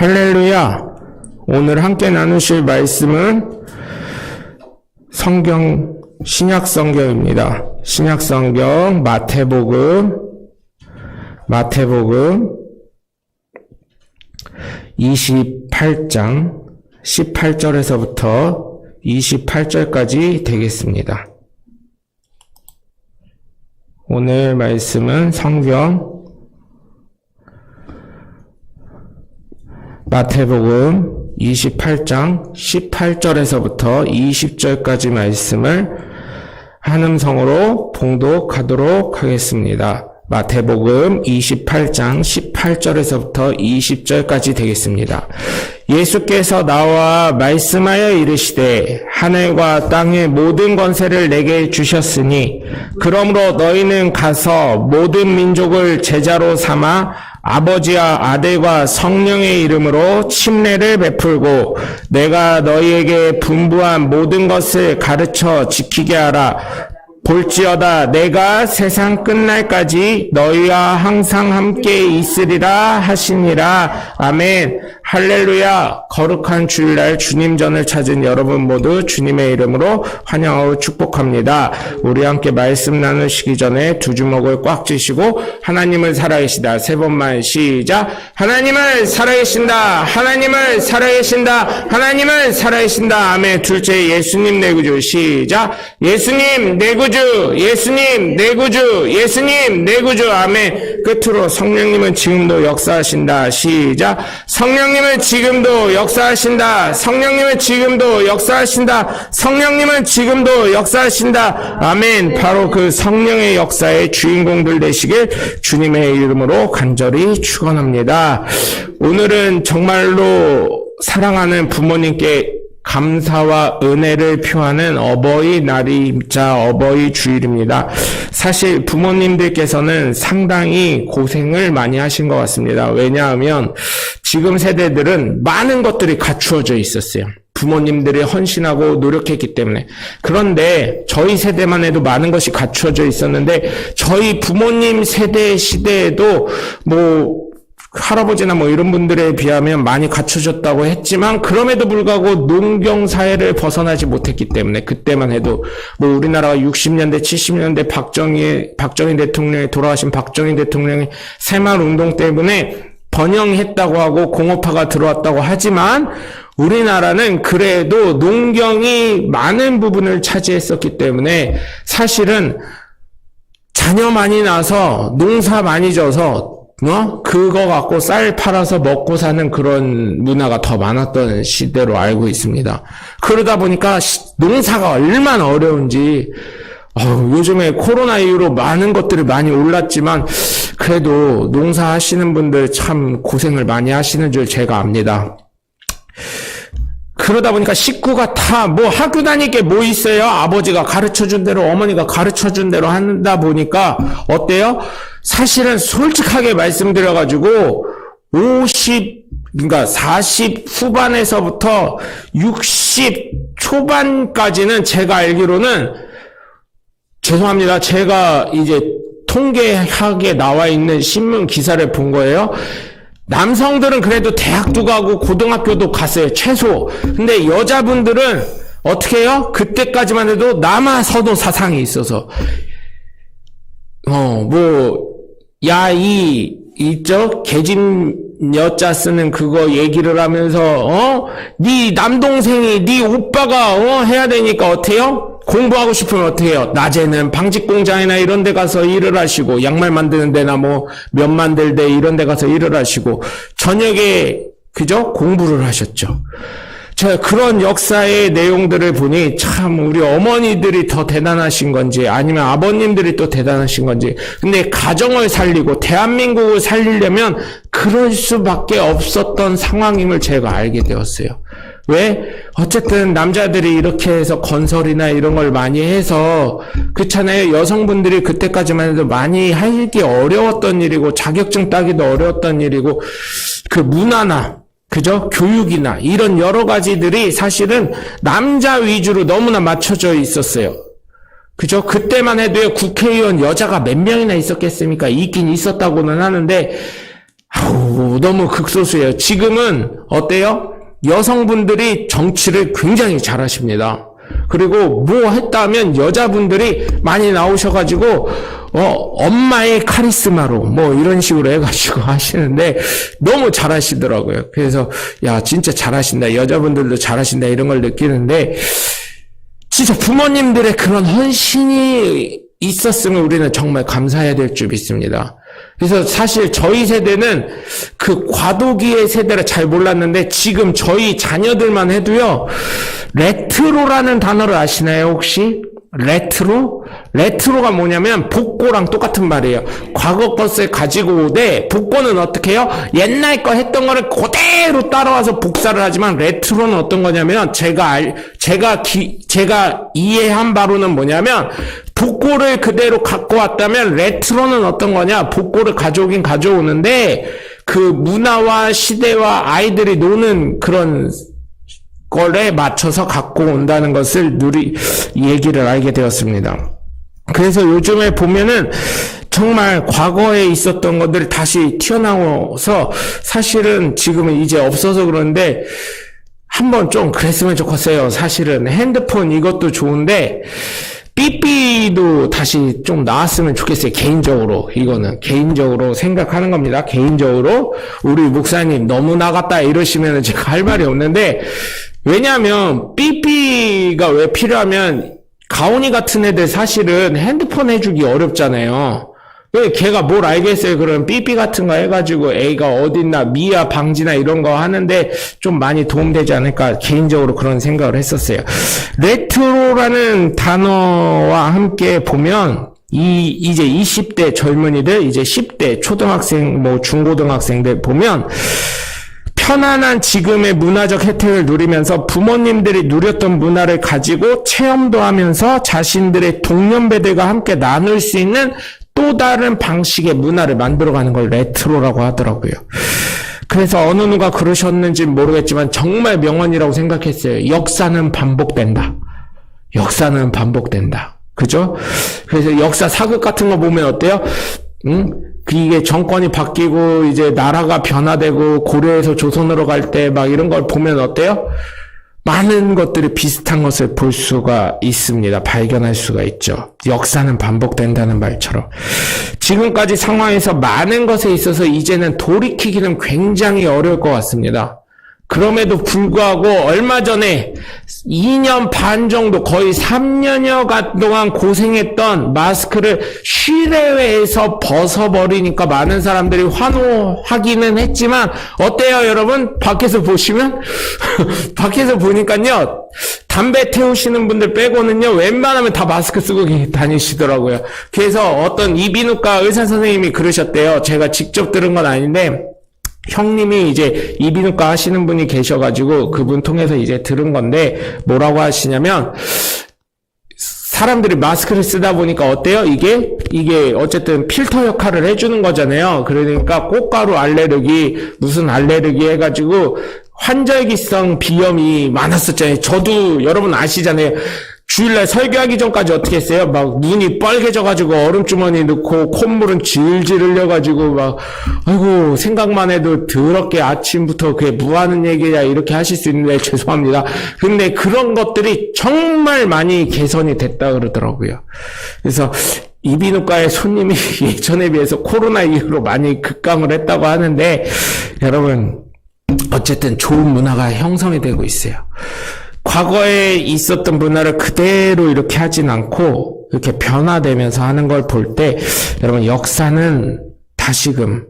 할렐루야! 오늘 함께 나누실 말씀은 신약 성경입니다. 신약 성경 마태복음 28장 18절에서부터 28절까지 되겠습니다. 오늘 말씀은 마태복음 28장 18절에서부터 20절까지 말씀을 한음성으로 봉독하도록 하겠습니다. 마태복음 28장 18절에서부터 20절까지 되겠습니다. 예수께서 나와 말씀하여 이르시되 하늘과 땅의 모든 권세를 내게 주셨으니 그러므로 너희는 가서 모든 민족을 제자로 삼아 아버지와 아들과 성령의 이름으로 침례를 베풀고 내가 너희에게 분부한 모든 것을 가르쳐 지키게 하라. 볼지어다 내가 세상 끝날까지 너희와 항상 함께 있으리라 하시니라. 아멘. 할렐루야. 거룩한 주일날 주님전을 찾은 여러분 모두 주님의 이름으로 환영하고 축복합니다. 우리 함께 말씀 나누시기 전에 두 주먹을 꽉 쥐시고 하나님을 살아계시다 세 번만 시작. 하나님을 살아계신다. 하나님을 살아계신다. 하나님을 살아계신다. 아멘. 둘째, 예수님 내 구주 시작. 예수님 내 구주, 예수님 내 구주, 예수님 내 구주. 아멘. 끝으로 성령님은 지금도 역사하신다. 시작. 성령님은 지금도 역사하신다. 성령님은 지금도 역사하신다. 성령님은 지금도 역사하신다. 아멘. 바로 그 성령의 역사의 주인공들 되시길 주님의 이름으로 간절히 축원합니다. 오늘은 정말로 사랑하는 부모님께 감사와 은혜를 표하는 어버이날이자 어버이 주일입니다. 사실 부모님들께서는 상당히 고생을 많이 하신 것 같습니다. 왜냐하면 지금 세대들은 많은 것들이 갖추어져 있었어요. 부모님들이 헌신하고 노력했기 때문에. 그런데 저희 세대만 해도 많은 것이 갖추어져 있었는데 저희 부모님 세대 시대에도 할아버지나 이런 분들에 비하면 많이 갖춰졌다고 했지만 그럼에도 불구하고 농경 사회를 벗어나지 못했기 때문에 그때만 해도 우리나라가 60년대 70년대 박정희 대통령이 돌아가신 박정희 대통령의 새마을 운동 때문에 번영했다고 하고 공업화가 들어왔다고 하지만 우리나라는 그래도 농경이 많은 부분을 차지했었기 때문에 사실은 자녀 많이 낳아서 농사 많이 져서 그거 갖고 쌀 팔아서 먹고 사는 그런 문화가 더 많았던 시대로 알고 있습니다. 그러다 보니까 농사가 얼마나 어려운지 요즘에 코로나 이후로 많은 것들이 많이 올랐지만 그래도 농사 하시는 분들 참 고생을 많이 하시는 줄 제가 압니다. 그러다 보니까 식구가 다 학교 다닐 게 있어요? 아버지가 가르쳐준 대로 어머니가 가르쳐준 대로 한다 보니까 어때요? 사실은 솔직하게 말씀드려가지고 40 후반에서부터 60 초반까지는 제가 알기로는 죄송합니다. 제가 이제 통계학에 나와 있는 신문 기사를 본 거예요. 남성들은 그래도 대학도 가고 고등학교도 갔어요. 최소. 근데 여자분들은 어떻게 해요? 그때까지만 해도 남아선호 사상이 있어서 개집 여자 쓰는 그거 얘기를 하면서 네 남동생이 네 오빠가 해야 되니까 어때요? 공부하고 싶으면 어떻게 해요? 낮에는 방직 공장이나 이런 데 가서 일을 하시고 양말 만드는 데나 면 만들 데 이런 데 가서 일을 하시고 저녁에 공부를 하셨죠. 제가 그런 역사의 내용들을 보니 참 우리 어머니들이 더 대단하신 건지 아니면 아버님들이 또 대단하신 건지 근데 가정을 살리고 대한민국을 살리려면 그럴 수밖에 없었던 상황임을 제가 알게 되었어요. 왜? 어쨌든 남자들이 이렇게 해서 건설이나 이런 걸 많이 해서 그렇잖아요. 여성분들이 그때까지만 해도 많이 하기 어려웠던 일이고 자격증 따기도 어려웠던 일이고 그 문화나 교육이나 이런 여러 가지들이 사실은 남자 위주로 너무나 맞춰져 있었어요. 그때만 해도 국회의원 여자가 몇 명이나 있었겠습니까? 있긴 있었다고는 하는데 아우, 너무 극소수예요. 지금은 어때요? 여성분들이 정치를 굉장히 잘하십니다. 그리고 뭐 했다면 여자분들이 많이 나오셔가지고 엄마의 카리스마로 뭐 이런 식으로 해가지고 하시는데 너무 잘하시더라고요. 그래서 야 진짜 잘하신다, 여자분들도 잘하신다 이런 걸 느끼는데, 진짜 부모님들의 그런 헌신이 있었으면 우리는 정말 감사해야 될 줄 믿습니다. 그래서 사실 저희 세대는 그 과도기의 세대를 잘 몰랐는데 지금 저희 자녀들만 해도요, 레트로라는 단어를 아시나요 혹시? 레트로? 레트로가 뭐냐면 복고랑 똑같은 말이에요. 과거 것을 가지고 오되 복고는 어떻게 해요? 옛날 거 했던 거를 그대로 따라와서 복사를 하지만 레트로는 어떤 거냐면 제가 이해한 바로는 뭐냐면, 복고를 그대로 갖고 왔다면 레트로는 어떤 거냐? 복고를 가져오긴 가져오는데 그 문화와 시대와 아이들이 노는 그런 걸에 맞춰서 갖고 온다는 것을 얘기를 알게 되었습니다. 그래서 요즘에 보면은 정말 과거에 있었던 것들이 다시 튀어나와서 사실은 지금은 이제 없어서 그런데 한번 좀 그랬으면 좋겠어요. 사실은 핸드폰 이것도 좋은데 삐삐도 다시 좀 나왔으면 좋겠어요. 개인적으로. 이거는 개인적으로 생각하는 겁니다. 개인적으로. 우리 목사님 너무 나갔다 이러시면 제가 할 말이 없는데, 왜냐하면 삐삐가 왜 필요하면 가온이 같은 애들 사실은 핸드폰 해주기 어렵잖아요. 왜 걔가 뭘 알겠어요. 그럼 삐삐 같은 거 해가지고 애가 어딨나 미아 방지나 이런 거 하는데 좀 많이 도움되지 않을까 개인적으로 그런 생각을 했었어요. 레트로라는 단어와 함께 보면 이제 20대 젊은이들, 이제 10대 초등학생, 뭐 중고등학생들 보면 편안한 지금의 문화적 혜택을 누리면서 부모님들이 누렸던 문화를 가지고 체험도 하면서 자신들의 동년배들과 함께 나눌 수 있는 또 다른 방식의 문화를 만들어가는 걸 레트로라고 하더라고요. 그래서 어느 누가 그러셨는지 모르겠지만 정말 명언이라고 생각했어요. 역사는 반복된다. 역사는 반복된다. 그죠? 그래서 역사 사극 같은 거 보면 어때요? 이게 정권이 바뀌고 이제 나라가 변화되고 고려에서 조선으로 갈 때 막 이런 걸 보면 어때요? 많은 것들이 비슷한 것을 볼 수가 있습니다. 발견할 수가 있죠. 역사는 반복된다는 말처럼. 지금까지 상황에서 많은 것에 있어서 이제는 돌이키기는 굉장히 어려울 것 같습니다. 그럼에도 불구하고 얼마 전에 2년 반 정도, 거의 3년여 동안 고생했던 마스크를 실외에서 벗어버리니까 많은 사람들이 환호하기는 했지만 어때요 여러분? 밖에서 보시면? 밖에서 보니까요, 담배 태우시는 분들 빼고는요 웬만하면 다 마스크 쓰고 다니시더라고요. 그래서 어떤 이비인후과 의사 선생님이 그러셨대요. 제가 직접 들은 건 아닌데 형님이 이제 이비인후과 하시는 분이 계셔가지고 그분 통해서 이제 들은 건데, 뭐라고 하시냐면, 사람들이 마스크를 쓰다 보니까 어때요? 이게 어쨌든 필터 역할을 해주는 거잖아요. 그러니까 꽃가루 알레르기, 무슨 알레르기 해가지고 환절기성 비염이 많았었잖아요. 저도 여러분 아시잖아요. 주일날 설교하기 전까지 어떻게 했어요? 막 눈이 빨개져가지고 얼음주머니 넣고 콧물은 질질 흘려가지고 막 아이고 생각만 해도 더럽게 아침부터 그게 뭐 하는 얘기야 이렇게 하실 수 있는데 죄송합니다. 근데 그런 것들이 정말 많이 개선이 됐다 그러더라고요. 그래서 이비인후과의 손님이 예전에 비해서 코로나 이후로 많이 급감을 했다고 하는데, 여러분 어쨌든 좋은 문화가 형성이 되고 있어요. 과거에 있었던 문화를 그대로 이렇게 하진 않고 이렇게 변화되면서 하는 걸 볼 때 여러분 역사는 다시금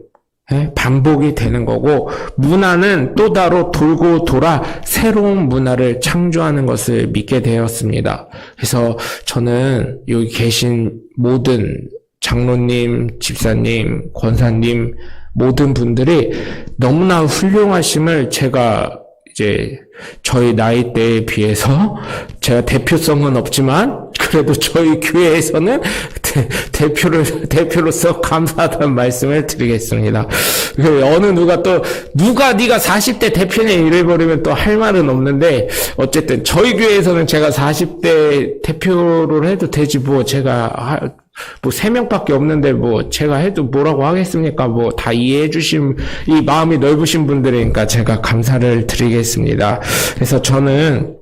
반복이 되는 거고, 문화는 또 따로 돌고 돌아 새로운 문화를 창조하는 것을 믿게 되었습니다. 그래서 저는 여기 계신 모든 장로님, 집사님, 권사님 모든 분들이 너무나 훌륭하심을 제가 이제 저희 나이대에 비해서, 제가 대표성은 없지만 그래도 저희 교회에서는 대표로서 감사하다는 말씀을 드리겠습니다. 어느 누가 네가 40대 대표냐 이래버리면 또 할 말은 없는데, 어쨌든 저희 교회에서는 제가 40대 대표를 해도 되지 뭐 제가 뭐 3명밖에 없는데 뭐 제가 해도 뭐라고 하겠습니까? 뭐 다 이해해 주신 이 마음이 넓으신 분들이니까 제가 감사를 드리겠습니다. 그래서 저는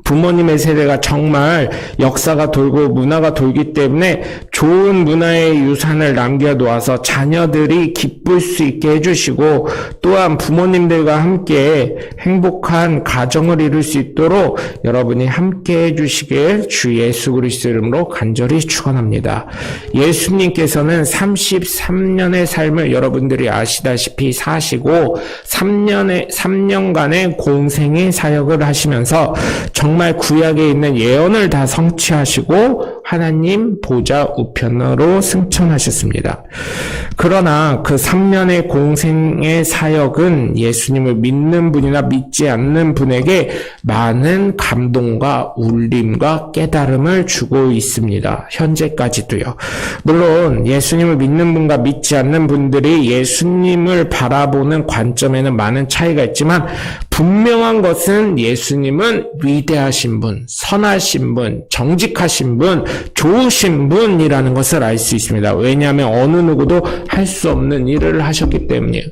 부모님의 세대가 정말 역사가 돌고 문화가 돌기 때문에 좋은 문화의 유산을 남겨놓아서 자녀들이 기쁠 수 있게 해주시고 또한 부모님들과 함께 행복한 가정을 이룰 수 있도록 여러분이 함께 해주시길 주 예수 그리스도 이름으로 간절히 축원합니다. 예수님께서는 33년의 삶을 여러분들이 아시다시피 사시고 3년간의 공생의 사역을 하시면서 정말 구약에 있는 예언을 다 성취하시고 하나님 보좌 우편으로 승천하셨습니다. 그러나 그 3년의 공생의 사역은 예수님을 믿는 분이나 믿지 않는 분에게 많은 감동과 울림과 깨달음을 주고 있습니다. 현재까지도요. 물론 예수님을 믿는 분과 믿지 않는 분들이 예수님을 바라보는 관점에는 많은 차이가 있지만 분명한 것은 예수님은 위대하신 분, 선하신 분, 정직하신 분, 좋으신 분이라는 것을 알 수 있습니다. 왜냐하면 어느 누구도 할 수 없는 일을 하셨기 때문이에요.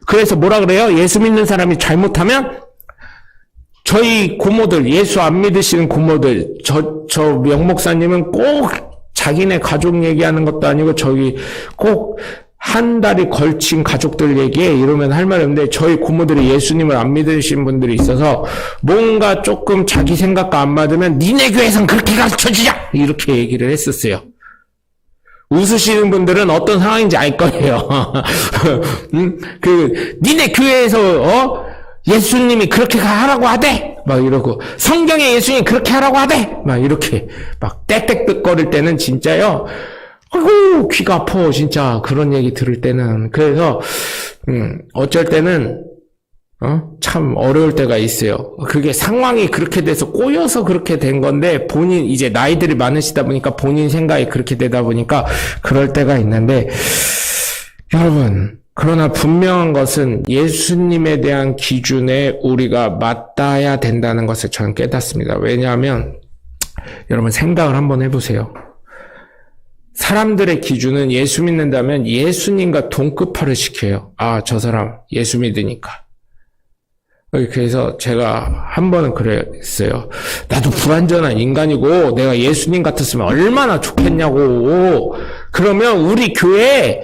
그래서 뭐라 그래요? 예수 믿는 사람이 잘못하면 저희 고모들, 예수 안 믿으시는 고모들, 저 명목사님은 꼭 자기네 가족 얘기하는 것도 아니고 저기 꼭 한 달이 걸친 가족들 얘기에 이러면 할 말이 없는데 저희 고모들이 예수님을 안 믿으신 분들이 있어서 뭔가 조금 자기 생각과 안 맞으면 니네 교회에선 그렇게 가르쳐주자! 이렇게 얘기를 했었어요. 웃으시는 분들은 어떤 상황인지 알 거예요. 니네 교회에서, 예수님이 그렇게 하라고 하대! 막 이러고, 성경에 예수님이 그렇게 하라고 하대! 막 이렇게, 막 땡땡거릴 때는 진짜요. 아이고, 귀가 아파, 진짜. 그런 얘기 들을 때는. 그래서, 어쩔 때는, 참 어려울 때가 있어요. 그게 상황이 그렇게 돼서 꼬여서 그렇게 된 건데, 본인, 이제 나이들이 많으시다 보니까 본인 생각이 그렇게 되다 보니까 그럴 때가 있는데, 여러분, 그러나 분명한 것은 예수님에 대한 기준에 우리가 맞닿아야 된다는 것을 저는 깨닫습니다. 왜냐하면, 여러분 생각을 한번 해보세요. 사람들의 기준은 예수 믿는다면 예수님과 동급화를 시켜요. 아, 저 사람 예수 믿으니까. 그래서 제가 한 번은 그랬어요. 나도 불완전한 인간이고 내가 예수님 같았으면 얼마나 좋겠냐고. 그러면 우리 교회에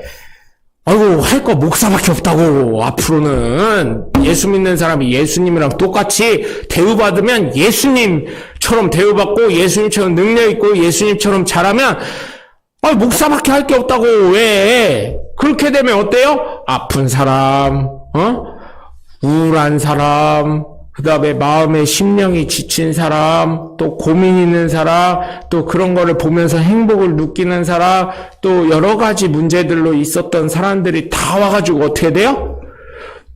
아이고 할 거 목사밖에 없다고. 앞으로는 예수 믿는 사람이 예수님이랑 똑같이 대우받으면 예수님처럼 대우받고 예수님처럼 능력 있고 예수님처럼 잘하면 목사밖에 할 게 없다고. 왜? 그렇게 되면 어때요? 아픈 사람, 우울한 사람, 그 다음에 마음의 심령이 지친 사람, 또 고민 있는 사람, 또 그런 거를 보면서 행복을 느끼는 사람, 또 여러 가지 문제들로 있었던 사람들이 다 와가지고 어떻게 돼요?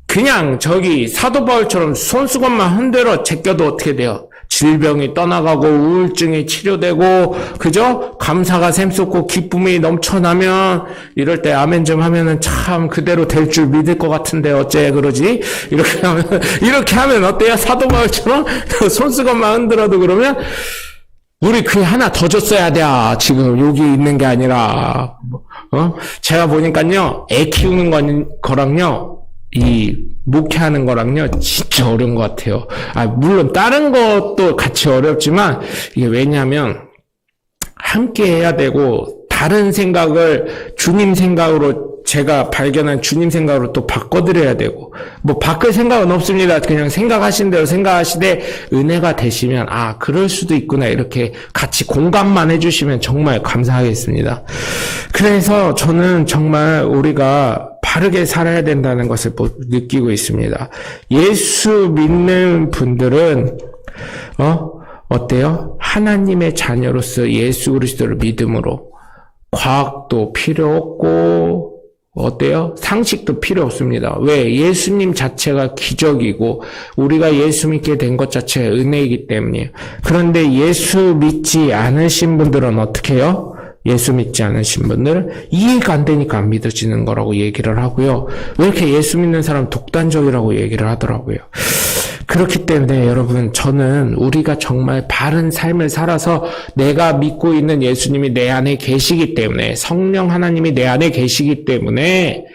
그냥 저기 사도 바울처럼 손수건만 흔들어 제껴도 어떻게 돼요? 질병이 떠나가고 우울증이 치료되고 그죠? 감사가 샘솟고 기쁨이 넘쳐나면 이럴 때 아멘 좀 하면은 참 그대로 될 줄 믿을 것 같은데 어째 그러지? 이렇게 하면 어때요? 사도 바울처럼 손수건만 흔들어도 그러면 우리 그 하나 더 줬어야 돼. 지금 여기 있는 게 아니라 제가 보니까요 애 키우는 거랑요 이 목회하는 거랑요 진짜 어려운 것 같아요. 물론 다른 것도 같이 어렵지만 이게 왜냐하면 함께 해야 되고 다른 생각을 주님 생각으로 제가 발견한 주님 생각으로 또 바꿔드려야 되고 뭐 바꿀 생각은 없습니다. 그냥 생각하신 대로 생각하시되 은혜가 되시면 그럴 수도 있구나 이렇게 같이 공감만 해주시면 정말 감사하겠습니다. 그래서 저는 정말 우리가 바르게 살아야 된다는 것을 느끼고 있습니다. 예수 믿는 분들은 어때요? 하나님의 자녀로서 예수 그리스도를 믿음으로 과학도 필요 없고 어때요? 상식도 필요 없습니다. 왜? 예수님 자체가 기적이고 우리가 예수 믿게 된 것 자체가 은혜이기 때문이에요. 그런데 예수 믿지 않으신 분들은 어떻게 해요? 예수 믿지 않으신 분들은 이해가 안 되니까 안 믿어지는 거라고 얘기를 하고요. 왜 이렇게 예수 믿는 사람 독단적이라고 얘기를 하더라고요. 그렇기 때문에 여러분, 저는 우리가 정말 바른 삶을 살아서 내가 믿고 있는 예수님이 내 안에 계시기 때문에, 성령 하나님이 내 안에 계시기 때문에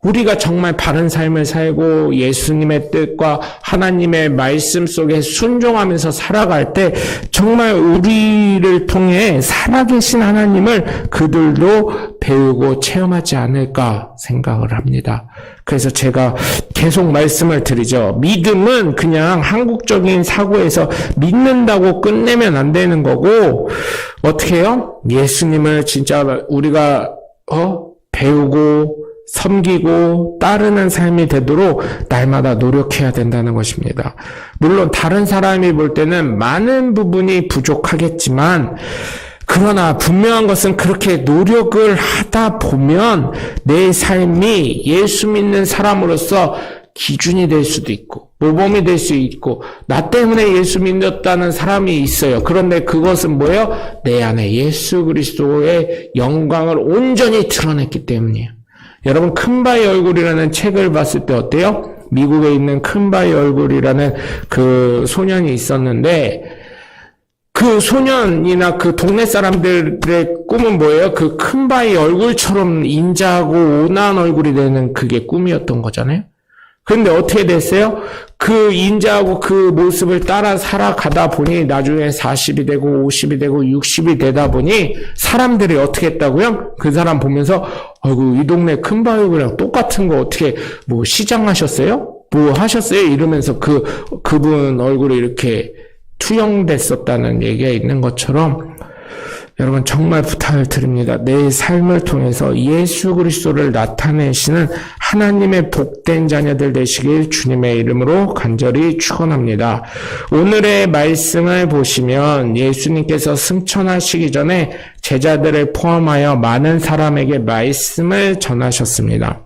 우리가 정말 바른 삶을 살고 예수님의 뜻과 하나님의 말씀 속에 순종하면서 살아갈 때 정말 우리를 통해 살아계신 하나님을 그들도 배우고 체험하지 않을까 생각을 합니다. 그래서 제가 계속 말씀을 드리죠. 믿음은 그냥 한국적인 사고에서 믿는다고 끝내면 안 되는 거고, 어떻게 해요? 예수님을 진짜 우리가 배우고 섬기고 따르는 삶이 되도록 날마다 노력해야 된다는 것입니다. 물론 다른 사람이 볼 때는 많은 부분이 부족하겠지만, 그러나 분명한 것은 그렇게 노력을 하다 보면 내 삶이 예수 믿는 사람으로서 기준이 될 수도 있고 모범이 될 수 있고, 나 때문에 예수 믿었다는 사람이 있어요. 그런데 그것은 뭐예요? 내 안에 예수 그리스도의 영광을 온전히 드러냈기 때문이에요. 여러분, 큰바의 얼굴이라는 책을 봤을 때 어때요? 미국에 있는 큰바의 얼굴이라는 그 소년이 있었는데, 그 소년이나 그 동네 사람들의 꿈은 뭐예요? 그 큰바의 얼굴처럼 인자하고 온화한 얼굴이 되는 그게 꿈이었던 거잖아요. 그런데 어떻게 됐어요? 그 인자하고 그 모습을 따라 살아가다 보니 나중에 40이 되고 50이 되고 60이 되다 보니 사람들이 어떻게 했다고요? 그 사람 보면서 아이고, 이 동네 큰바 얼굴이랑 똑같은 거 어떻게 뭐 시장하셨어요? 뭐 하셨어요? 이러면서 그분 얼굴이 이렇게 투영됐었다는 얘기가 있는 것처럼, 여러분 정말 부탁을 드립니다. 내 삶을 통해서 예수 그리스도를 나타내시는 하나님의 복된 자녀들 되시길 주님의 이름으로 간절히 축원합니다. 오늘의 말씀을 보시면 예수님께서 승천하시기 전에 제자들을 포함하여 많은 사람에게 말씀을 전하셨습니다.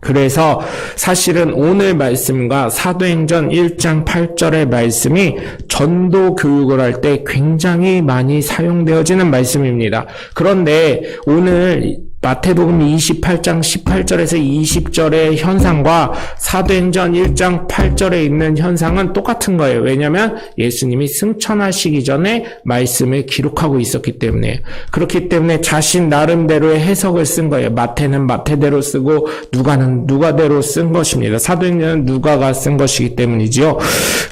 그래서 사실은 오늘 말씀과 사도행전 1장 8절의 말씀이 전도 교육을 할 때 굉장히 많이 사용되어지는 말씀입니다. 그런데 오늘 마태복음 28장 18절에서 20절의 현상과 사도행전 1장 8절에 있는 현상은 똑같은 거예요. 왜냐하면 예수님이 승천하시기 전에 말씀을 기록하고 있었기 때문에. 그렇기 때문에 자신 나름대로의 해석을 쓴 거예요. 마태는 마태대로 쓰고 누가는 누가대로 쓴 것입니다. 사도행전은 누가가 쓴 것이기 때문이죠.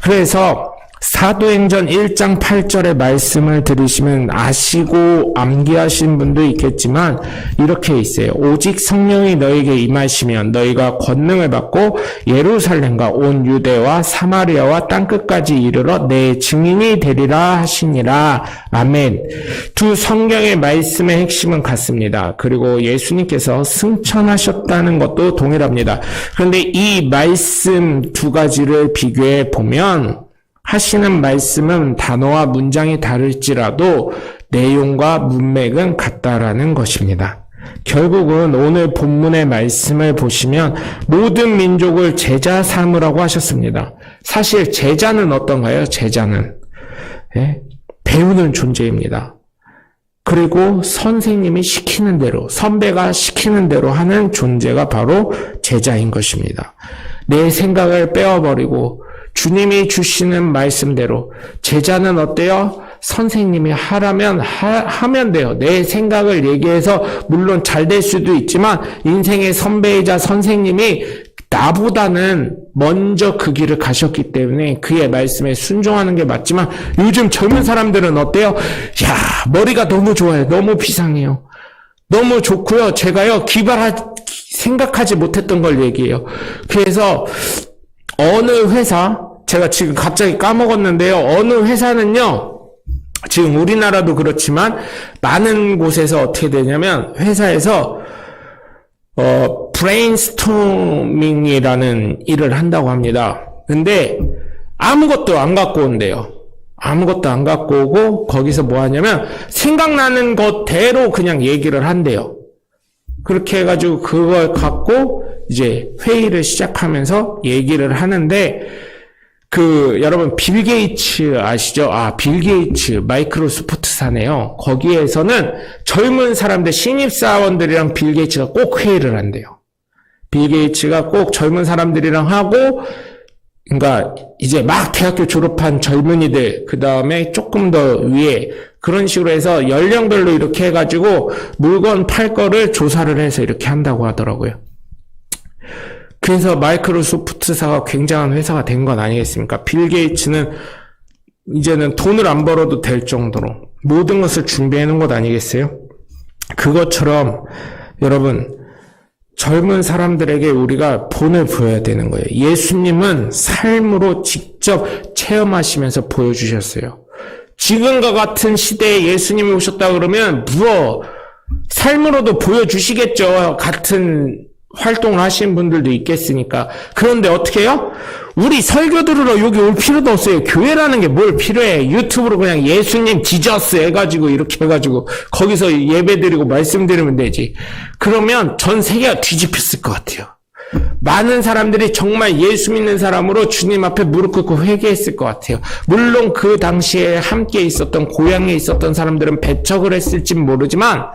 그래서 사도행전 1장 8절의 말씀을 들으시면 아시고 암기하신 분도 있겠지만 이렇게 있어요. 오직 성령이 너에게 임하시면 너희가 권능을 받고 예루살렘과 온 유대와 사마리아와 땅끝까지 이르러 내 증인이 되리라 하시니라. 아멘. 두 성경의 말씀의 핵심은 같습니다. 그리고 예수님께서 승천하셨다는 것도 동일합니다. 그런데 이 말씀 두 가지를 비교해 보면 하시는 말씀은 단어와 문장이 다를지라도 내용과 문맥은 같다라는 것입니다. 결국은 오늘 본문의 말씀을 보시면 모든 민족을 제자 삼으라고 하셨습니다. 사실 제자는 어떤가요? 제자는 배우는 존재입니다. 그리고 선생님이 시키는 대로, 선배가 시키는 대로 하는 존재가 바로 제자인 것입니다. 내 생각을 빼어버리고 주님이 주시는 말씀대로, 제자는 어때요? 선생님이 하라면 하면 돼요. 내 생각을 얘기해서 물론 잘 될 수도 있지만 인생의 선배이자 선생님이 나보다는 먼저 그 길을 가셨기 때문에 그의 말씀에 순종하는 게 맞지만, 요즘 젊은 사람들은 어때요? 야, 머리가 너무 좋아요. 너무 비상해요. 너무 좋고요. 제가요, 생각하지 못했던 걸 얘기해요. 그래서 어느 회사, 제가 지금 갑자기 까먹었는데요. 어느 회사는요, 지금 우리나라도 그렇지만 많은 곳에서 어떻게 되냐면 회사에서 브레인스토밍이라는 일을 한다고 합니다. 근데 아무것도 안 갖고 온대요. 아무것도 안 갖고 오고 거기서 뭐 하냐면 생각나는 것대로 그냥 얘기를 한대요. 그렇게 해가지고 그걸 갖고 이제 회의를 시작하면서 얘기를 하는데, 여러분 빌 게이츠 아시죠? 빌 게이츠 마이크로소프트사네요. 거기에서는 젊은 사람들, 신입사원들이랑 빌 게이츠가 꼭 회의를 한대요. 빌 게이츠가 꼭 젊은 사람들이랑 하고 그러니까 이제 막 대학교 졸업한 젊은이들, 그 다음에 조금 더 위에 그런 식으로 해서 연령별로 이렇게 해가지고 물건 팔 거를 조사를 해서 이렇게 한다고 하더라고요. 그래서 마이크로소프트사가 굉장한 회사가 된 건 아니겠습니까? 빌 게이츠는 이제는 돈을 안 벌어도 될 정도로 모든 것을 준비해 놓은 것 아니겠어요? 그것처럼 여러분, 젊은 사람들에게 우리가 본을 보여야 되는 거예요. 예수님은 삶으로 직접 체험하시면서 보여주셨어요. 지금과 같은 시대에 예수님이 오셨다 그러면 삶으로도 보여주시겠죠. 같은 활동을 하시는 분들도 있겠으니까. 그런데 어떻게 해요? 우리 설교 들으러 여기 올 필요도 없어요. 교회라는 게 뭘 필요해. 유튜브로 그냥 예수님 지저스 해가지고 이렇게 해가지고 거기서 예배 드리고 말씀 드리면 되지. 그러면 전 세계가 뒤집혔을 것 같아요. 많은 사람들이 정말 예수 믿는 사람으로 주님 앞에 무릎 꿇고 회개했을 것 같아요. 물론 그 당시에 함께 있었던 고향에 있었던 사람들은 배척을 했을진 모르지만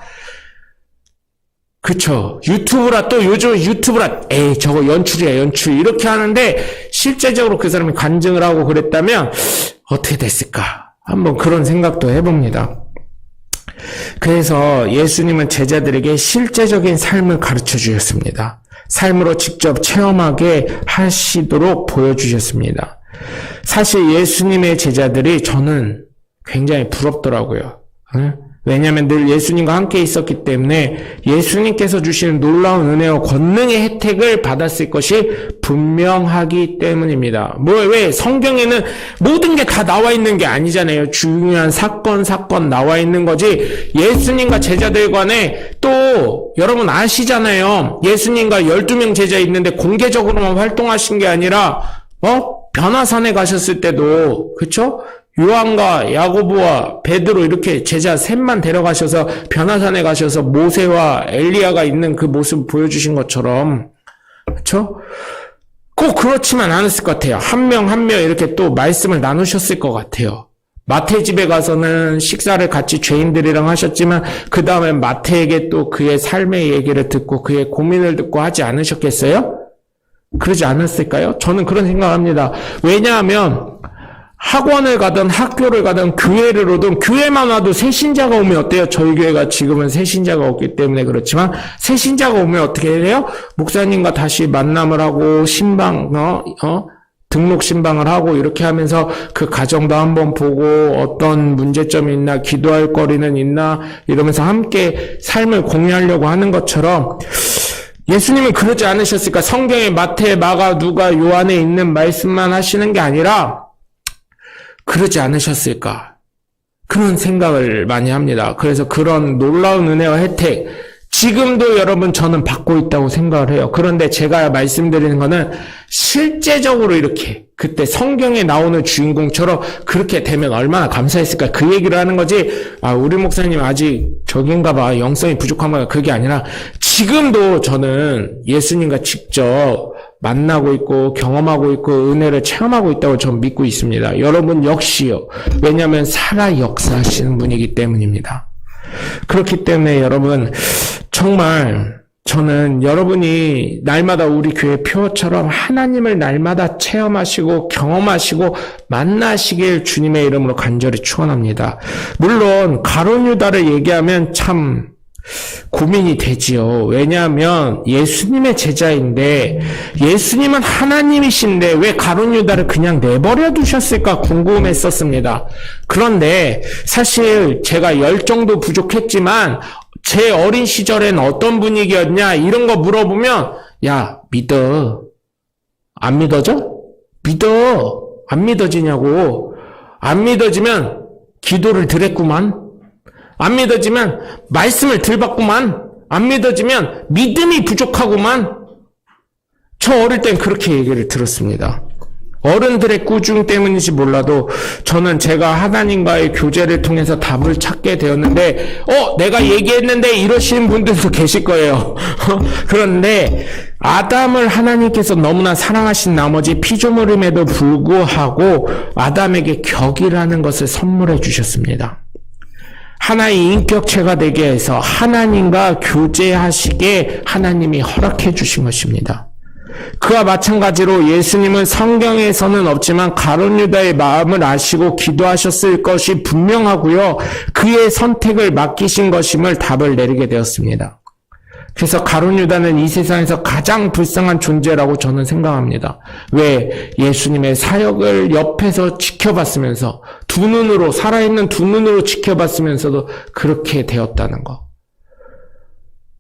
그쵸. 유튜브라 또 요즘 유튜브라 에이 저거 연출이야 연출 이렇게 하는데 실제적으로 그 사람이 간증을 하고 그랬다면 어떻게 됐을까? 한번 그런 생각도 해봅니다. 그래서 예수님은 제자들에게 실제적인 삶을 가르쳐 주셨습니다. 삶으로 직접 체험하게 하시도록 보여주셨습니다. 사실 예수님의 제자들이 저는 굉장히 부럽더라고요. 왜냐하면 늘 예수님과 함께 있었기 때문에 예수님께서 주시는 놀라운 은혜와 권능의 혜택을 받았을 것이 분명하기 때문입니다. 왜? 성경에는 모든 게 다 나와 있는 게 아니잖아요. 중요한 사건 나와 있는 거지. 예수님과 제자들 간에 또 여러분 아시잖아요. 예수님과 12명 제자 있는데 공개적으로만 활동하신 게 아니라 변화산에 가셨을 때도 그렇죠? 요한과 야고보와 베드로 이렇게 제자 셋만 데려가셔서 변화산에 가셔서 모세와 엘리야가 있는 그 모습을 보여주신 것처럼 그렇죠? 꼭 그렇지만 않았을 것 같아요. 한 명 한 명 이렇게 또 말씀을 나누셨을 것 같아요. 마태 집에 가서는 식사를 같이 죄인들이랑 하셨지만 그 다음에 마태에게 또 그의 삶의 얘기를 듣고 그의 고민을 듣고 하지 않으셨겠어요? 그러지 않았을까요? 저는 그런 생각합니다. 왜냐하면 학원을 가든 학교를 가든 교회를 오든 교회만 와도 새신자가 오면 어때요? 저희 교회가 지금은 새신자가 없기 때문에 그렇지만 새신자가 오면 어떻게 해요? 목사님과 다시 만남을 하고 신방 등록 신방을 하고 이렇게 하면서 그 가정도 한번 보고 어떤 문제점이 있나 기도할 거리는 있나 이러면서 함께 삶을 공유하려고 하는 것처럼 예수님은 그러지 않으셨을까? 성경에 마태, 마가, 누가, 요한에 있는 말씀만 하시는 게 아니라 그러지 않으셨을까? 그런 생각을 많이 합니다. 그래서 그런 놀라운 은혜와 혜택, 지금도 여러분 저는 받고 있다고 생각을 해요. 그런데 제가 말씀드리는 거는 실제적으로 이렇게 그때 성경에 나오는 주인공처럼 그렇게 되면 얼마나 감사했을까? 그 얘기를 하는 거지. 우리 목사님 아직 저긴가 봐. 영성이 부족한가 봐. 그게 아니라 지금도 저는 예수님과 직접 만나고 있고 경험하고 있고 은혜를 체험하고 있다고 저는 믿고 있습니다. 여러분 역시요. 왜냐하면 살아 역사하시는 분이기 때문입니다. 그렇기 때문에 여러분 정말 저는 여러분이 날마다 우리 교회 표처럼 하나님을 날마다 체험하시고 경험하시고 만나시길 주님의 이름으로 간절히 축원합니다. 물론 가룟 유다를 얘기하면 참 고민이 되지요. 왜냐하면 예수님의 제자인데 예수님은 하나님이신데 왜 가룟 유다를 그냥 내버려 두셨을까 궁금했었습니다. 그런데 사실 제가 열정도 부족했지만 제 어린 시절엔 어떤 분위기였냐 이런 거 물어보면 야 믿어. 안 믿어져? 믿어. 안 믿어지냐고. 안 믿어지면 기도를 드렸구만. 안 믿어지면 말씀을 들봤구만. 안 믿어지면 믿음이 부족하구만. 저 어릴 땐 그렇게 얘기를 들었습니다. 어른들의 꾸중 때문인지 몰라도 저는 제가 하나님과의 교제를 통해서 답을 찾게 되었는데 내가 얘기했는데 이러시는 분들도 계실 거예요. 그런데 아담을 하나님께서 너무나 사랑하신 나머지 피조물임에도 불구하고 아담에게 격이라는 것을 선물해 주셨습니다. 하나의 인격체가 되게 해서 하나님과 교제하시게 하나님이 허락해 주신 것입니다. 그와 마찬가지로 예수님은 성경에서는 없지만 가룟 유다의 마음을 아시고 기도하셨을 것이 분명하고요. 그의 선택을 맡기신 것임을 답을 내리게 되었습니다. 그래서 가룟 유다는 이 세상에서 가장 불쌍한 존재라고 저는 생각합니다. 왜? 예수님의 사역을 옆에서 지켜봤으면서 두 눈으로, 살아있는 두 눈으로 지켜봤으면서도 그렇게 되었다는 거.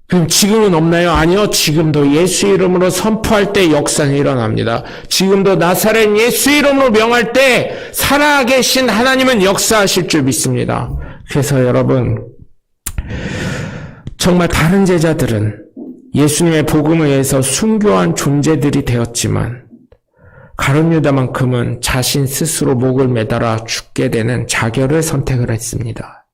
그럼 지금은 없나요? 아니요. 지금도 예수 이름으로 선포할 때 역사는 일어납니다. 지금도 나사렛 예수 이름으로 명할 때 살아계신 하나님은 역사하실 줄 믿습니다. 그래서 여러분, 정말 다른 제자들은 예수님의 복음에 의해서 순교한 존재들이 되었지만 가룟 유다만큼은 자신 스스로 목을 매달아 죽게 되는 자결을 선택을 했습니다.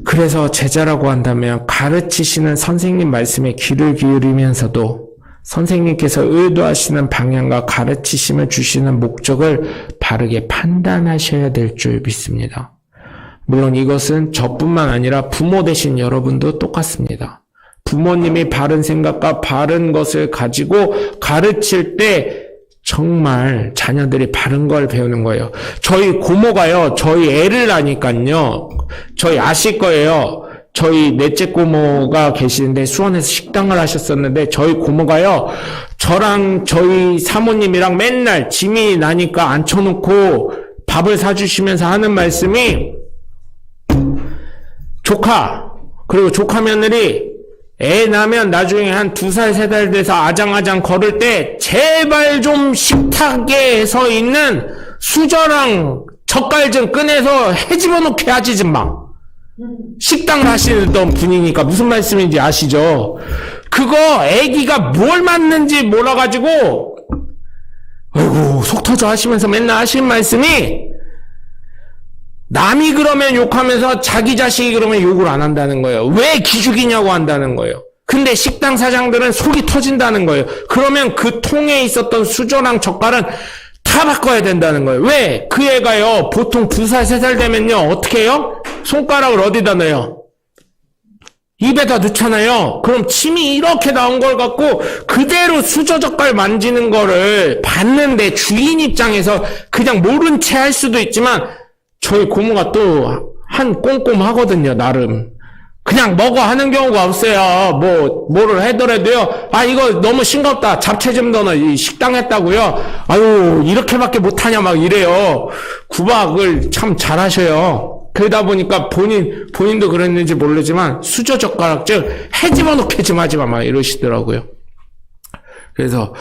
그래서 제자라고 한다면 가르치시는 선생님 말씀에 귀를 기울이면서도 선생님께서 의도하시는 방향과 가르치심을 주시는 목적을 바르게 판단하셔야 될 줄 믿습니다. 물론 이것은 저뿐만 아니라 부모 되신 여러분도 똑같습니다. 부모님이 바른 생각과 바른 것을 가지고 가르칠 때 정말 자녀들이 바른 걸 배우는 거예요. 저희 고모가요, 저희 애를 낳으니까요, 저희 아실 거예요. 저희 넷째 고모가 계시는데 수원에서 식당을 하셨었는데 저희 고모가요, 저랑 저희 사모님이랑 맨날 지민이 나니까 앉혀놓고 밥을 사주시면서 하는 말씀이, 조카, 그리고 조카 며느리, 애 낳으면 나중에 한 2살, 3살 돼서 아장아장 걸을 때 제발 좀 식탁에 서 있는 수저랑 젓갈 좀 꺼내서 해집어 놓게 하지 좀 마. 식당을 하시던 분이니까 무슨 말씀인지 아시죠? 그거 애기가 뭘 맞는지 몰라가지고 아이고 속 터져 하시면서 맨날 하시는 말씀이 남이 그러면 욕하면서 자기 자식이 그러면 욕을 안 한다는 거예요. 왜 기죽이냐고 한다는 거예요. 근데 식당 사장들은 속이 터진다는 거예요. 그러면 그 통에 있었던 수저랑 젓갈은 다 바꿔야 된다는 거예요. 왜? 그 애가요, 보통 2살, 3살 되면요, 어떻게 해요? 손가락을 어디다 넣어요? 입에다 넣잖아요. 그럼 침이 이렇게 나온 걸 갖고 그대로 수저 젓갈 만지는 거를 봤는데 주인 입장에서 그냥 모른 채 할 수도 있지만 저희 고모가 또 한 꼼꼼하거든요, 나름. 그냥 먹어 하는 경우가 없어요. 뭐를 하더라도요. 아, 이거 너무 싱겁다. 잡채 좀 더 넣어. 식당 했다고요. 아유, 이렇게밖에 못하냐, 막 이래요. 구박을 참 잘하셔요. 그러다 보니까 본인도 그랬는지 모르지만 수저 젓가락 즉 해집어 놓게 좀 하지 마, 막 이러시더라고요. 그래서,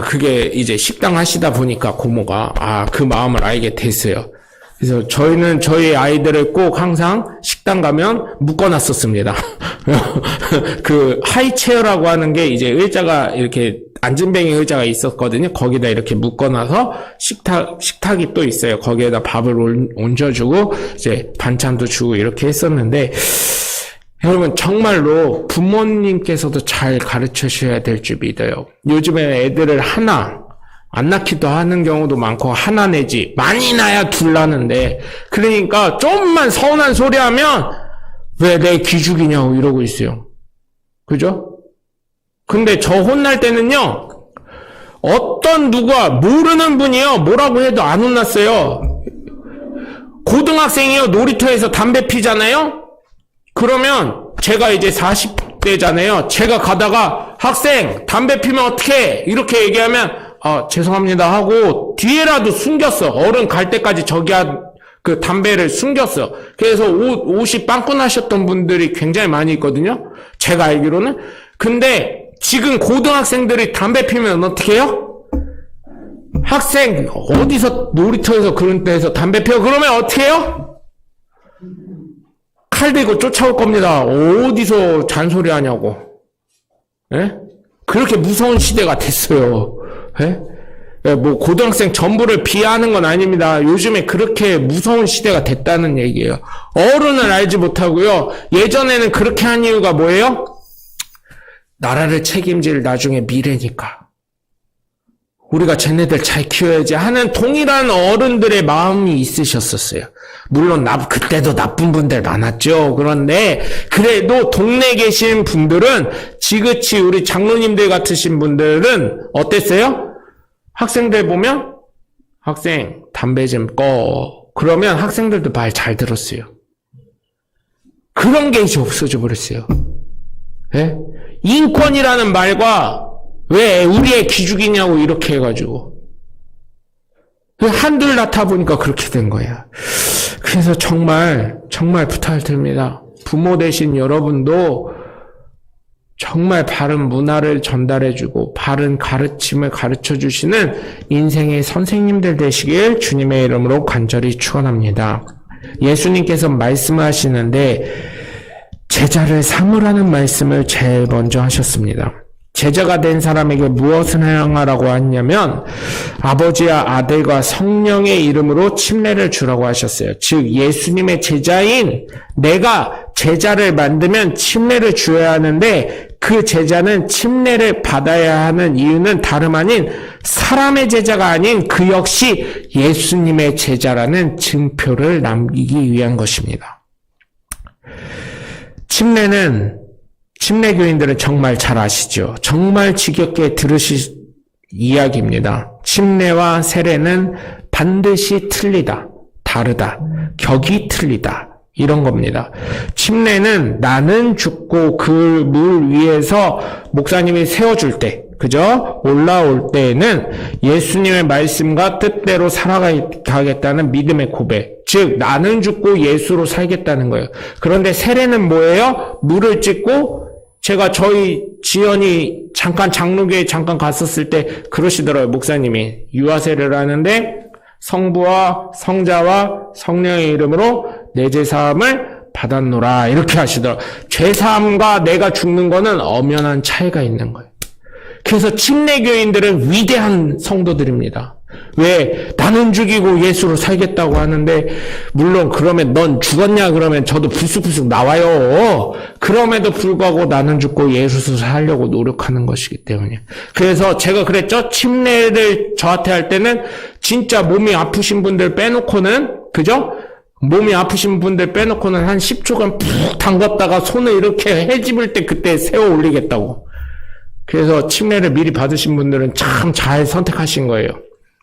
그게 이제 식당 하시다 보니까 고모가, 그 마음을 알게 됐어요. 그래서 저희는 저희 아이들을 꼭 항상 식당 가면 묶어놨었습니다. 그 하이체어라고 하는 게 이제 의자가 이렇게 앉은뱅이 의자가 있었거든요. 거기다 이렇게 묶어놔서 식탁이 또 있어요. 거기에다 밥을 얹어주고 이제 반찬도 주고 이렇게 했었는데 여러분 정말로 부모님께서도 잘 가르쳐주셔야 될 줄 믿어요. 요즘에는 애들을 안 낳기도 하는 경우도 많고 하나 내지 많이 낳아야 둘 낳는데 그러니까 좀만 서운한 소리 하면 왜 내 기죽이냐고 이러고 있어요. 그죠? 근데 저 혼날 때는요 어떤 누가 모르는 분이요 뭐라고 해도 안 혼났어요. 고등학생이요 놀이터에서 담배 피잖아요. 그러면 제가 이제 40대잖아요. 제가 가다가 학생 담배 피면 어떡해 이렇게 얘기하면 죄송합니다 하고 뒤에라도 숨겼어. 어른 갈 때까지 그 담배를 숨겼어. 그래서 옷이 빵꾸 나셨던 분들이 굉장히 많이 있거든요. 제가 알기로는. 근데 지금 고등학생들이 담배 피면 어떻게 해요? 학생 어디서 놀이터에서 그런 데에서 담배 피워 그러면 어떻게 해요? 칼 들고 쫓아올 겁니다. 어디서 잔소리 하냐고. 예? 그렇게 무서운 시대가 됐어요. 예? 뭐 고등학생 전부를 비하하는 건 아닙니다. 요즘에 그렇게 무서운 시대가 됐다는 얘기예요. 어른을 알지 못하고요. 예전에는 그렇게 한 이유가 뭐예요? 나라를 책임질 나중에 미래니까. 우리가 쟤네들 잘 키워야지 하는 동일한 어른들의 마음이 있으셨었어요. 물론 그때도 나쁜 분들 많았죠. 그런데 그래도 동네에 계신 분들은 지그치 우리 장로님들 같으신 분들은 어땠어요? 학생들 보면 학생 담배 좀 꺼. 그러면 학생들도 말 잘 들었어요. 그런 게 이제 없어져 버렸어요. 예? 인권이라는 말과 왜 우리의 기죽이냐고 이렇게 해가지고 한둘 낳다 보니까 그렇게 된 거야. 그래서 정말 부탁을 드립니다. 부모 되신 여러분도 정말 바른 문화를 전달해주고 바른 가르침을 가르쳐주시는 인생의 선생님들 되시길 주님의 이름으로 간절히 축원합니다. 예수님께서 말씀하시는데 제자를 삼으라는 말씀을 제일 먼저 하셨습니다. 제자가 된 사람에게 무엇을 행하라고 하냐면 아버지와 아들과 성령의 이름으로 침례를 주라고 하셨어요. 즉 예수님의 제자인 내가 제자를 만들면 침례를 주어야 하는데 그 제자는 침례를 받아야 하는 이유는 다름 아닌 사람의 제자가 아닌 그 역시 예수님의 제자라는 증표를 남기기 위한 것입니다. 침례교인들은 정말 잘 아시죠? 정말 지겹게 들으실 이야기입니다. 침례와 세례는 반드시 틀리다, 다르다, 격이 틀리다 이런 겁니다. 침례는 나는 죽고 그 물 위에서 목사님이 세워줄 때, 그죠? 올라올 때에는 예수님의 말씀과 뜻대로 살아가겠다는 믿음의 고백. 즉 나는 죽고 예수로 살겠다는 거예요. 그런데 세례는 뭐예요? 물을 찢고 제가 저희 지연이 잠깐 장로교에 잠깐 갔었을 때 그러시더라고요. 목사님이 유아세례를 하는데 성부와 성자와 성령의 이름으로 내 죄사함을 받았노라 이렇게 하시더라고요. 죄사함과 내가 죽는 거는 엄연한 차이가 있는 거예요. 그래서 침례교인들은 위대한 성도들입니다. 왜? 나는 죽이고 예수로 살겠다고 하는데 물론 그러면 넌 죽었냐 그러면 저도 불쑥불쑥 나와요. 그럼에도 불구하고 나는 죽고 예수로 살려고 노력하는 것이기 때문에. 그래서 제가 그랬죠. 침례를 저한테 할 때는 진짜 몸이 아프신 분들 빼놓고는 그죠? 몸이 아프신 분들 빼놓고는 한 10초간 푹 담갔다가 손을 이렇게 헤집을 때 그때 세워 올리겠다고. 그래서 침례를 미리 받으신 분들은 참 잘 선택하신 거예요.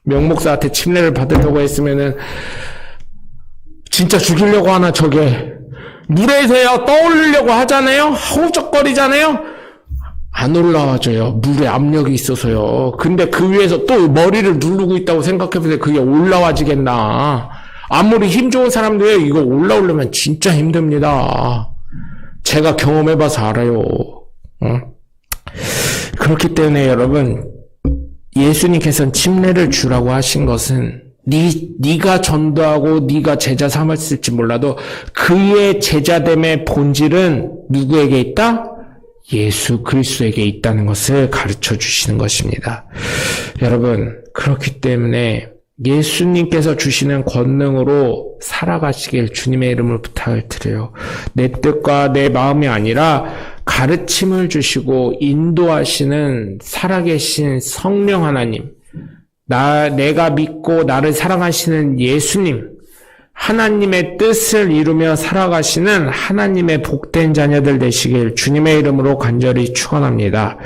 명목사한테 침례를 받으려고 했으면은 진짜 죽이려고 하나 저게 물에서요 떠올리려고 하잖아요. 허우적거리잖아요. 안 올라와줘요. 물에 압력이 있어서요. 근데 그 위에서 또 머리를 누르고 있다고 생각해보세요. 그게 올라와지겠나. 아무리 힘 좋은 사람도요 이거 올라오려면 진짜 힘듭니다. 제가 경험해봐서 알아요. 그렇기 때문에 여러분 예수님께서는 침례를 주라고 하신 것은 네가 전도하고 네가 제자 삼았을지 몰라도 그의 제자됨의 본질은 누구에게 있다? 예수 그리스도에게 있다는 것을 가르쳐 주시는 것입니다. 여러분 그렇기 때문에 예수님께서 주시는 권능으로 살아가시길 주님의 이름으로 부탁을 드려요. 내 뜻과 내 마음이 아니라 가르침을 주시고 인도하시는 살아계신 성령 하나님, 내가 믿고 나를 사랑하시는 예수님, 하나님의 뜻을 이루며 살아가시는 하나님의 복된 자녀들 되시길 주님의 이름으로 간절히 축원합니다.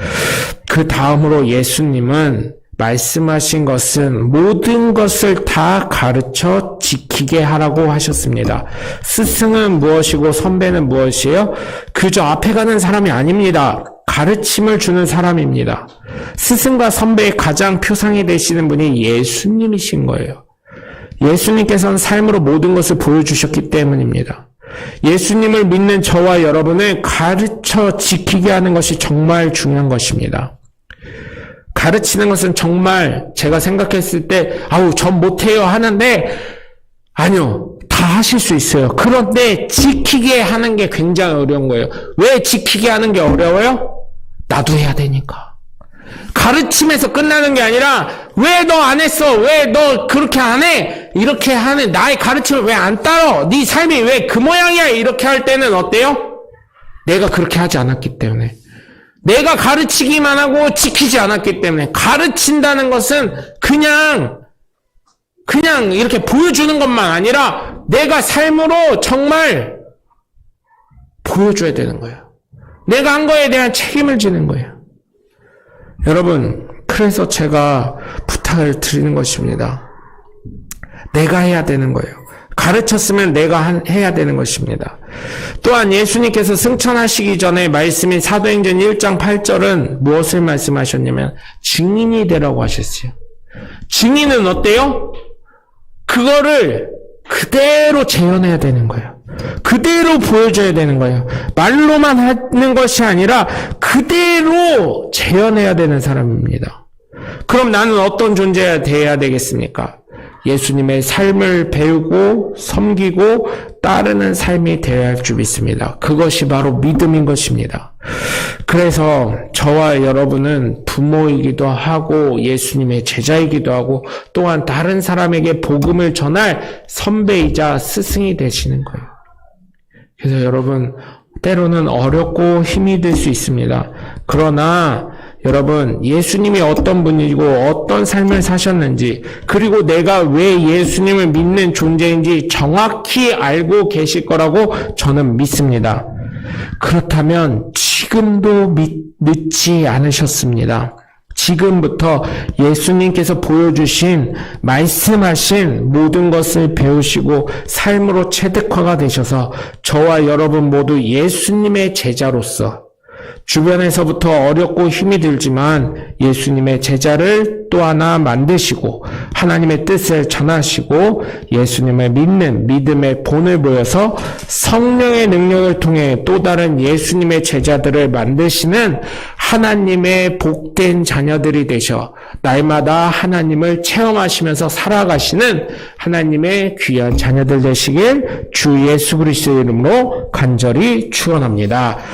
그 다음으로 예수님은 말씀하신 것은 모든 것을 다 가르쳐 지키게 하라고 하셨습니다. 스승은 무엇이고 선배는 무엇이에요? 그저 앞에 가는 사람이 아닙니다. 가르침을 주는 사람입니다. 스승과 선배의 가장 표상이 되시는 분이 예수님이신 거예요. 예수님께서는 삶으로 모든 것을 보여주셨기 때문입니다. 예수님을 믿는 저와 여러분을 가르쳐 지키게 하는 것이 정말 중요한 것입니다. 가르치는 것은 정말 제가 생각했을 때 전 못해요 하는데 아니요. 다 하실 수 있어요. 그런데 지키게 하는 게 굉장히 어려운 거예요. 왜 지키게 하는 게 어려워요? 나도 해야 되니까. 가르침에서 끝나는 게 아니라 왜 너 안 했어? 왜 너 그렇게 안 해? 이렇게 하는 나의 가르침을 왜 안 따라? 네 삶이 왜 그 모양이야? 이렇게 할 때는 어때요? 내가 그렇게 하지 않았기 때문에. 내가 가르치기만 하고 지키지 않았기 때문에. 가르친다는 것은 그냥 이렇게 보여주는 것만 아니라 내가 삶으로 정말 보여줘야 되는 거예요. 내가 한 거에 대한 책임을 지는 거예요. 여러분, 그래서 제가 부탁을 드리는 것입니다. 내가 해야 되는 거예요. 가르쳤으면 내가 해야 되는 것입니다. 또한 예수님께서 승천하시기 전에 말씀인 사도행전 1장 8절은 무엇을 말씀하셨냐면 증인이 되라고 하셨어요. 증인은 어때요? 그거를 그대로 재현해야 되는 거예요. 그대로 보여줘야 되는 거예요. 말로만 하는 것이 아니라 그대로 재현해야 되는 사람입니다. 그럼 나는 어떤 존재가 되어야 되겠습니까? 예수님의 삶을 배우고 섬기고 따르는 삶이 되어야 할 줄 믿습니다. 그것이 바로 믿음인 것입니다. 그래서 저와 여러분은 부모이기도 하고 예수님의 제자이기도 하고 또한 다른 사람에게 복음을 전할 선배이자 스승이 되시는 거예요. 그래서 여러분, 때로는 어렵고 힘이 들 수 있습니다. 그러나 여러분, 예수님이 어떤 분이고 어떤 삶을 사셨는지, 그리고 내가 왜 예수님을 믿는 존재인지 정확히 알고 계실 거라고 저는 믿습니다. 그렇다면 지금도 늦지 않으셨습니다. 지금부터 예수님께서 보여주신, 말씀하신 모든 것을 배우시고 삶으로 체득화가 되셔서 저와 여러분 모두 예수님의 제자로서 주변에서부터 어렵고 힘이 들지만 예수님의 제자를 또 하나 만드시고 하나님의 뜻을 전하시고 예수님을 믿는 믿음의 본을 보여서 성령의 능력을 통해 또 다른 예수님의 제자들을 만드시는 하나님의 복된 자녀들이 되셔 날마다 하나님을 체험하시면서 살아가시는 하나님의 귀한 자녀들 되시길 주 예수 그리스도의 이름으로 간절히 축원합니다.